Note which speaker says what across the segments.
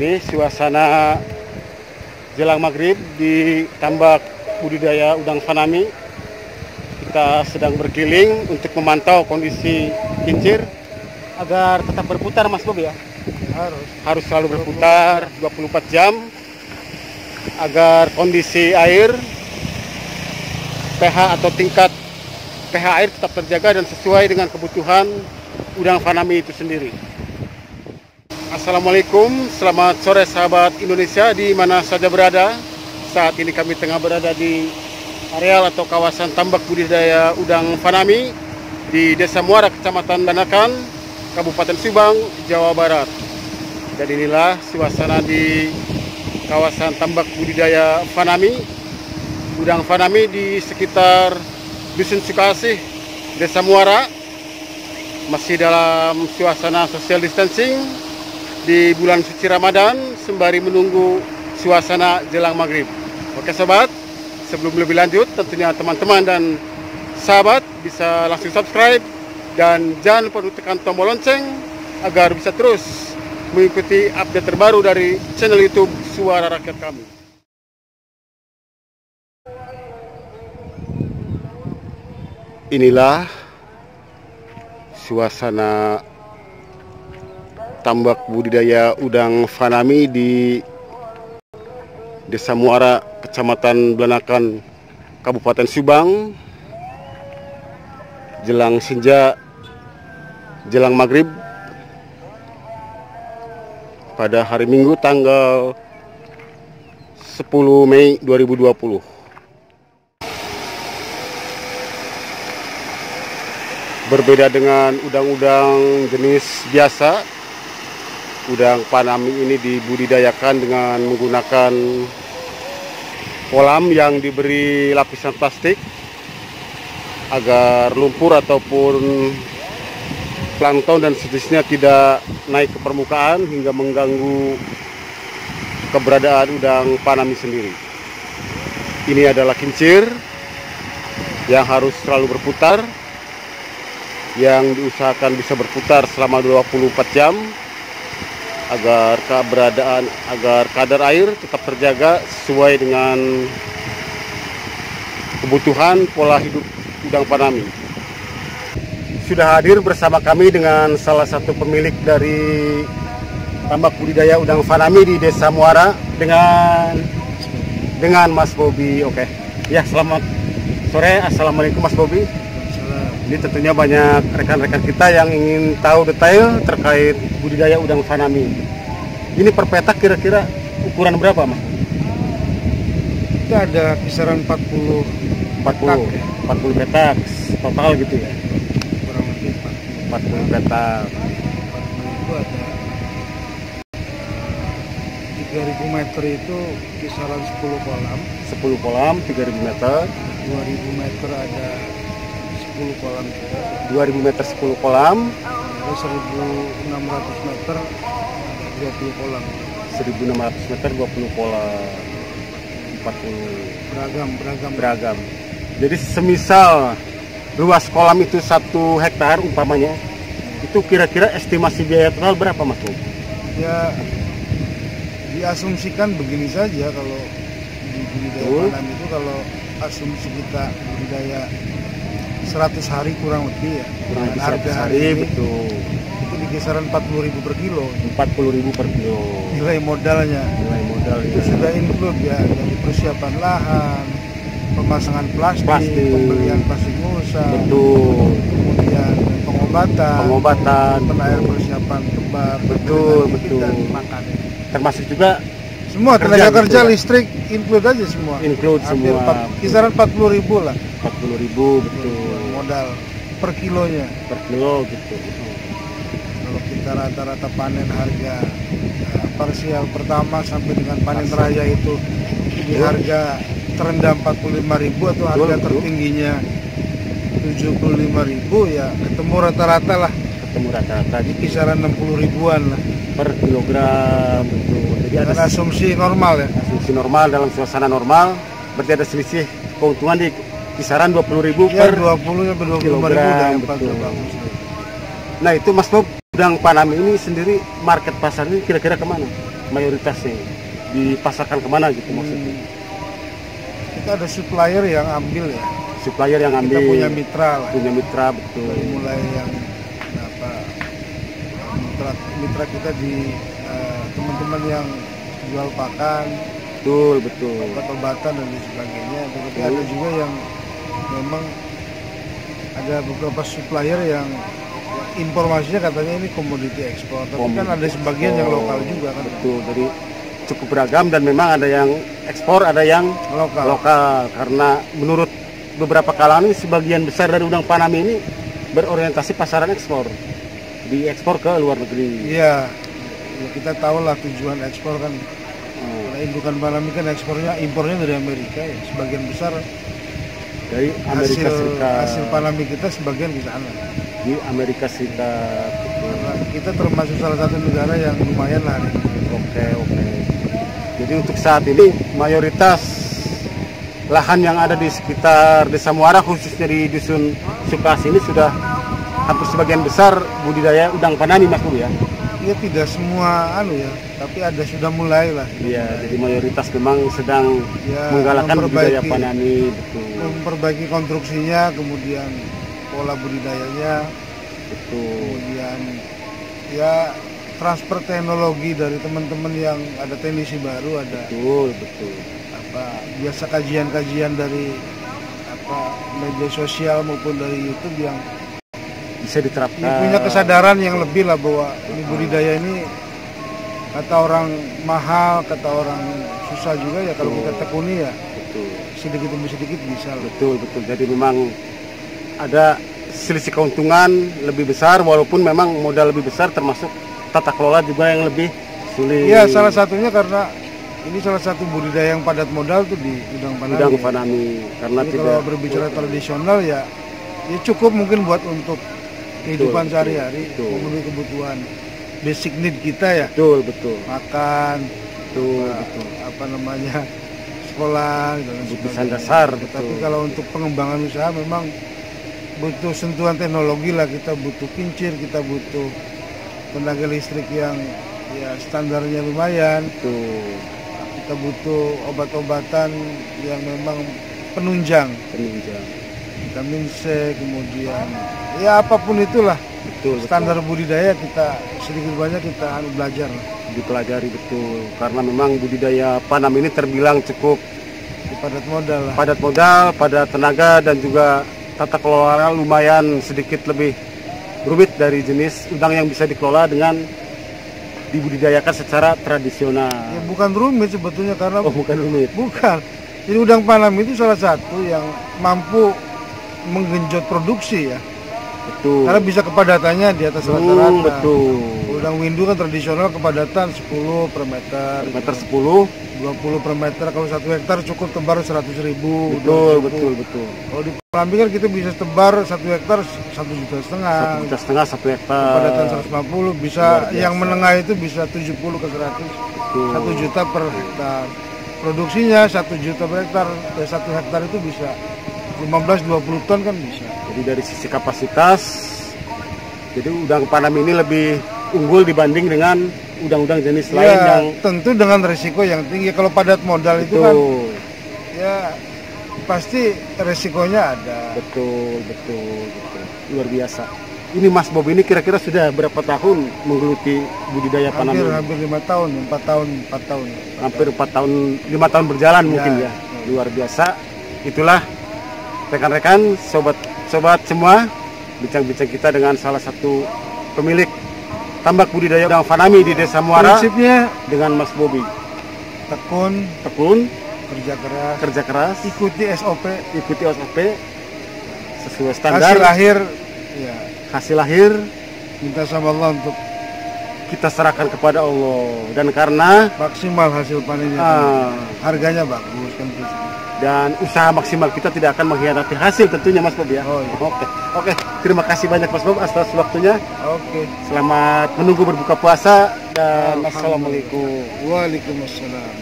Speaker 1: Ini suasana jelang maghrib di tambak budidaya udang fanami. Kita sedang berkeliling untuk memantau kondisi kincir agar tetap berputar, Mas Bob ya. Harus selalu berputar 24 jam agar kondisi air, pH atau tingkat pH air tetap terjaga dan sesuai dengan kebutuhan udang fanami itu sendiri. Assalamualaikum, selamat sore sahabat Indonesia di mana saja berada. Saat ini kami tengah berada di areal atau kawasan tambak budidaya udang fanami di Desa Muara, Kecamatan Banakan, Kabupaten Subang, Jawa Barat. Dan inilah suasana di kawasan tambak budidaya fanami, udang fanami di sekitar Dusun Sukasih, Desa Muara. Masih dalam suasana social distancing di bulan suci Ramadan sembari menunggu suasana jelang maghrib. Oke sobat, sebelum lebih lanjut tentunya teman-teman dan sahabat bisa langsung subscribe dan jangan lupa untuk tekan tombol lonceng agar bisa terus mengikuti update terbaru dari channel YouTube Suara Rakyat kami. Inilah suasana tambak budidaya udang fanami di Desa Muara, Kecamatan Banakan, Kabupaten Subang. Jelang senja, jelang maghrib pada hari Minggu tanggal 10 Mei 2020. Berbeda dengan udang-udang jenis biasa, udang fanami ini dibudidayakan dengan menggunakan kolam yang diberi lapisan plastik agar lumpur ataupun plankton dan sejenisnya tidak naik ke permukaan hingga mengganggu keberadaan udang fanami sendiri. Ini adalah kincir yang harus selalu berputar, yang diusahakan bisa berputar selama 24 jam agar kadar air tetap terjaga sesuai dengan kebutuhan pola hidup udang fanami. Sudah hadir bersama kami dengan salah satu pemilik dari tambak budidaya udang fanami di Desa Muara dengan Mas Bobi. Oke. Ya, selamat sore. Assalamualaikum Mas Bobi. Ini tentunya banyak rekan-rekan kita yang ingin tahu detail terkait budidaya udang fanami. Ini per petak kira-kira ukuran berapa, Mas?
Speaker 2: Itu ada kisaran 40
Speaker 1: petak total gitu ya.
Speaker 2: Kurang lebih
Speaker 1: 40 petak.
Speaker 2: 40 itu ada 3000 meter itu kisaran 10 kolam.
Speaker 1: 10 kolam 3000 meter.
Speaker 2: 2000 meter ada 10 kolam juga.
Speaker 1: 2000 meter 10 kolam.
Speaker 2: Ada 1600 meter ada 20 kolam.
Speaker 1: 1600 meter 20 kolam. 40 beragam. Jadi semisal luas kolam itu 1 hektar umpamanya, itu kira-kira estimasi biaya total berapa, Mas?
Speaker 2: Ya diasumsikan begini saja kalau di budidaya fanami itu, kalau asumsi kita budidaya 100 hari kurang lebih ya.
Speaker 1: Kurang lebih 100
Speaker 2: harga
Speaker 1: hari
Speaker 2: ini,
Speaker 1: betul.
Speaker 2: Itu di kisaran 40.000 per kilo.
Speaker 1: 40.000 per kilo.
Speaker 2: Nilai modalnya.
Speaker 1: Nilai modal
Speaker 2: itu
Speaker 1: ya.
Speaker 2: sudah include ya, dari persiapan lahan, pemasangan plastik, pembelian plastik mulsa,
Speaker 1: betul.
Speaker 2: kemudian pengobatan,
Speaker 1: betul.
Speaker 2: air persiapan kebab,
Speaker 1: betul.
Speaker 2: dan makan.
Speaker 1: Termasuk juga
Speaker 2: Semua tenaga kerja,
Speaker 1: gitu ya?
Speaker 2: listrik include aja semua.
Speaker 1: Include
Speaker 2: hampir
Speaker 1: semua.
Speaker 2: Kisaran 40.000 lah.
Speaker 1: 40.000 betul.
Speaker 2: Modal per kilonya.
Speaker 1: Per kilo gitu.
Speaker 2: Kalau kita rata-rata panen harga parsial pertama sampai dengan panen raya itu di harga terendah 45.000 atau harga tertingginya 75.000, ya ketemu rata-rata lah. Di kisaran 60.000-an lah
Speaker 1: per kilogram, betul. Jadi ada
Speaker 2: asumsi normal ya.
Speaker 1: Asumsi normal dalam suasana normal, berarti ada selisih keuntungan di kisaran 20.000
Speaker 2: ya,
Speaker 1: per
Speaker 2: 20 sampai 25.000
Speaker 1: kilogram,
Speaker 2: betul. Bagus.
Speaker 1: Nah itu Mas Bob, udang fanami ini sendiri market pasarnya kira-kira kemana? mayoritasnya dipasarkan kemana gitu maksudnya?
Speaker 2: Kita ada supplier yang ambil ya.
Speaker 1: Supplier yang ambil.
Speaker 2: Kita punya mitra lah.
Speaker 1: Punya mitra, betul.
Speaker 2: Dari mulai yang mitra kita di teman-teman yang jual pakan,
Speaker 1: betul.
Speaker 2: Obat-obatan dan sebagainya. Tapi ada juga yang memang ada beberapa supplier yang informasinya katanya ini komoditi ekspor, tapi kan ada sebagian yang lokal juga kan.
Speaker 1: Betul, jadi cukup beragam dan memang ada yang ekspor, ada yang lokal. Karena menurut beberapa kalangan ini sebagian besar dari udang Fanami ini berorientasi pasaran ekspor, diekspor ke luar negeri. Iya,
Speaker 2: ya, kita tahu lah tujuan ekspor kan. Indukan Fanami kan ekspornya, impornya dari Amerika ya, sebagian besar
Speaker 1: dari Amerika Serikat.
Speaker 2: Hasil Fanami kita sebagian di sana.
Speaker 1: Di Amerika Serikat.
Speaker 2: Kita termasuk salah satu negara yang lumayan lah.
Speaker 1: Oke. Jadi untuk saat ini mayoritas lahan yang ada di sekitar Desa Muara, khususnya di Dusun Sukasi ini sudah hampir sebagian besar budidaya udang Fanami, Mas Bu ya?
Speaker 2: Ya tidak semua ya, tapi ada sudah mulai lah.
Speaker 1: Iya, jadi mayoritas memang sedang menggalakkan budidaya Fanami, betul.
Speaker 2: Memperbaiki konstruksinya, kemudian pola budidayanya,
Speaker 1: betul.
Speaker 2: Kemudian ya transfer teknologi dari teman-teman yang ada teknisi baru ada.
Speaker 1: Betul.
Speaker 2: Biasa kajian-kajian dari media sosial maupun dari YouTube yang
Speaker 1: bisa diterapkan.
Speaker 2: Punya kesadaran yang lebih lah bahwa ini budidaya ini kata orang mahal, kata orang susah juga ya. Kalau kita tekuni ya. Betul. Sedikit demi sedikit bisa.
Speaker 1: Betul. Jadi memang ada selisih keuntungan lebih besar, walaupun memang modal lebih besar, termasuk tata kelola juga yang lebih sulit.
Speaker 2: Iya, salah satunya karena ini salah satu budidaya yang padat modal tuh di udang Fanami.
Speaker 1: Udang Fanami. Karena
Speaker 2: kalau berbicara tradisional ya cukup mungkin buat untuk kehidupan sehari-hari, memenuhi kebutuhan basic need kita ya.
Speaker 1: Betul.
Speaker 2: Makan, betul. Sekolah dan
Speaker 1: kebutuhan dasar.
Speaker 2: Tapi kalau untuk pengembangan usaha memang butuh sentuhan teknologi lah. Kita butuh kincir, kita butuh tenaga listrik yang ya standarnya lumayan.
Speaker 1: Betul.
Speaker 2: Kita butuh obat-obatan yang memang penunjang. Vitamin C, kemudian ya apapun itulah. Betul. Standar budidaya kita sedikit banyak kita belajar.
Speaker 1: Dipelajari, betul. Karena memang budidaya Fanami ini terbilang cukup
Speaker 2: padat modal lah.
Speaker 1: Padat modal, padat tenaga, dan juga tata kelola lumayan sedikit lebih rumit dari jenis udang yang bisa dikelola dengan dibudidayakan secara tradisional.
Speaker 2: Ya bukan rumit sebetulnya karena
Speaker 1: bukan rumit.
Speaker 2: Bukan. Jadi udang Fanami itu salah satu yang mampu menggenjot produksi ya.
Speaker 1: Betul.
Speaker 2: Karena bisa kepadatannya di atas rata-rata.
Speaker 1: Betul.
Speaker 2: Udang windu kan tradisional kepadatan 10 per meter.
Speaker 1: 10,
Speaker 2: 20 per meter. Kalau 1 hektar cukup tebar 100.000.
Speaker 1: Betul.
Speaker 2: Kalau di Fanami kan kita bisa tebar 1 hektar 1,5 juta.
Speaker 1: 1 hektar.
Speaker 2: Kepadatan 150 bisa, yang menengah itu bisa 70 ke 100. Betul. 1 juta per hektar. Produksinya 1 juta per hektar. 1 hektar itu bisa 15-20 ton kan bisa.
Speaker 1: Jadi dari sisi kapasitas, jadi udang Fanami ini lebih unggul dibanding dengan udang-udang jenis lain yang
Speaker 2: tentu dengan resiko yang tinggi. Kalau padat modal itu kan ya pasti resikonya ada.
Speaker 1: Betul. Luar biasa. Ini Mas Bob ini kira-kira sudah berapa tahun menggeluti budidaya Fanami?
Speaker 2: Hampir 5 tahun, 4 tahun.
Speaker 1: Hampir 4 tahun, 5 tahun berjalan mungkin ya. Luar biasa. Itulah rekan-rekan, sobat semua, bincang-bincang kita dengan salah satu pemilik tambak budidaya udang Fanami di Desa Muara.
Speaker 2: Prinsipnya
Speaker 1: dengan Mas Bobi.
Speaker 2: Tekun, kerja keras, ikuti SOP sesuai standar. Hasil lahir minta sama Allah untuk
Speaker 1: kita serahkan kepada Allah, dan karena
Speaker 2: maksimal hasil panennya, harganya bagus kan.
Speaker 1: Dan usaha maksimal kita tidak akan mengkhianati hasil tentunya Mas Bob ya. Oke. Terima kasih banyak Mas Bob atas waktunya. Selamat menunggu berbuka puasa dan assalamualaikum.
Speaker 2: Waalaikumsalam.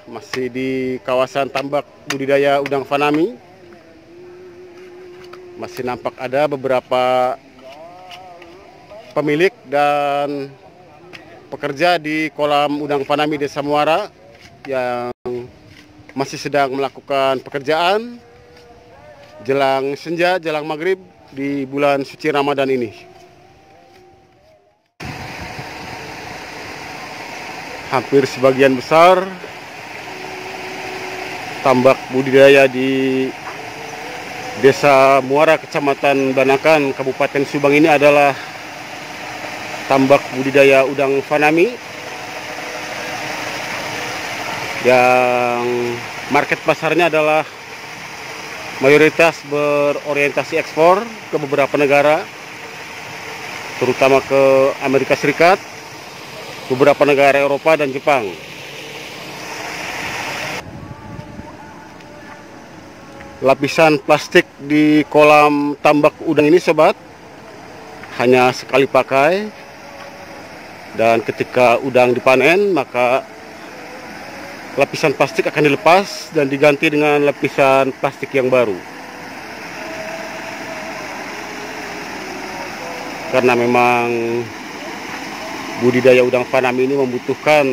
Speaker 1: Masih di kawasan tambak budidaya udang Fanami. Masih nampak ada beberapa pemilik dan pekerja di kolam udang Fanami Desa Muara yang masih sedang melakukan pekerjaan jelang senja, jelang maghrib di bulan suci Ramadan ini. Hampir sebagian besar tambak budidaya di Desa Muara, Kecamatan Banakan, Kabupaten Subang ini adalah tambak budidaya udang Fanami yang market pasarnya adalah mayoritas berorientasi ekspor ke beberapa negara, terutama ke Amerika Serikat, beberapa negara Eropa dan Jepang. Lapisan plastik di kolam tambak udang ini sobat hanya sekali pakai, dan ketika udang dipanen maka lapisan plastik akan dilepas dan diganti dengan lapisan plastik yang baru. Karena memang budidaya udang Fanami ini membutuhkan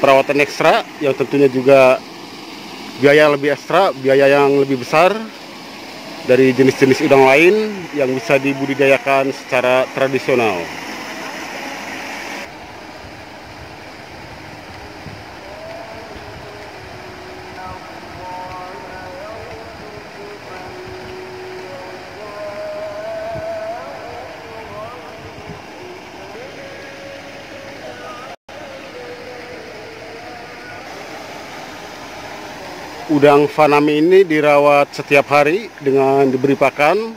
Speaker 1: perawatan ekstra yang tentunya juga biaya lebih ekstra, biaya yang lebih besar dari jenis-jenis udang lain yang bisa dibudidayakan secara tradisional. Udang Fanami ini dirawat setiap hari dengan diberi pakan,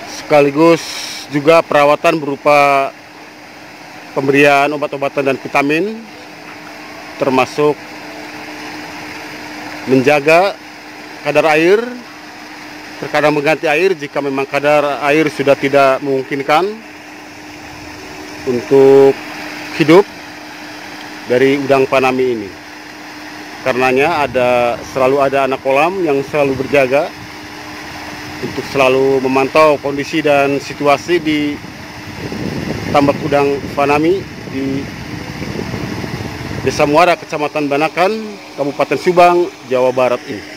Speaker 1: sekaligus juga perawatan berupa pemberian obat-obatan dan vitamin, termasuk menjaga kadar air, terkadang mengganti air jika memang kadar air sudah tidak memungkinkan untuk hidup dari udang Fanami ini. Karenanya selalu ada anak kolam yang selalu berjaga untuk selalu memantau kondisi dan situasi di tambak udang Fanami di Desa Muara, Kecamatan Banakan, Kabupaten Subang, Jawa Barat ini.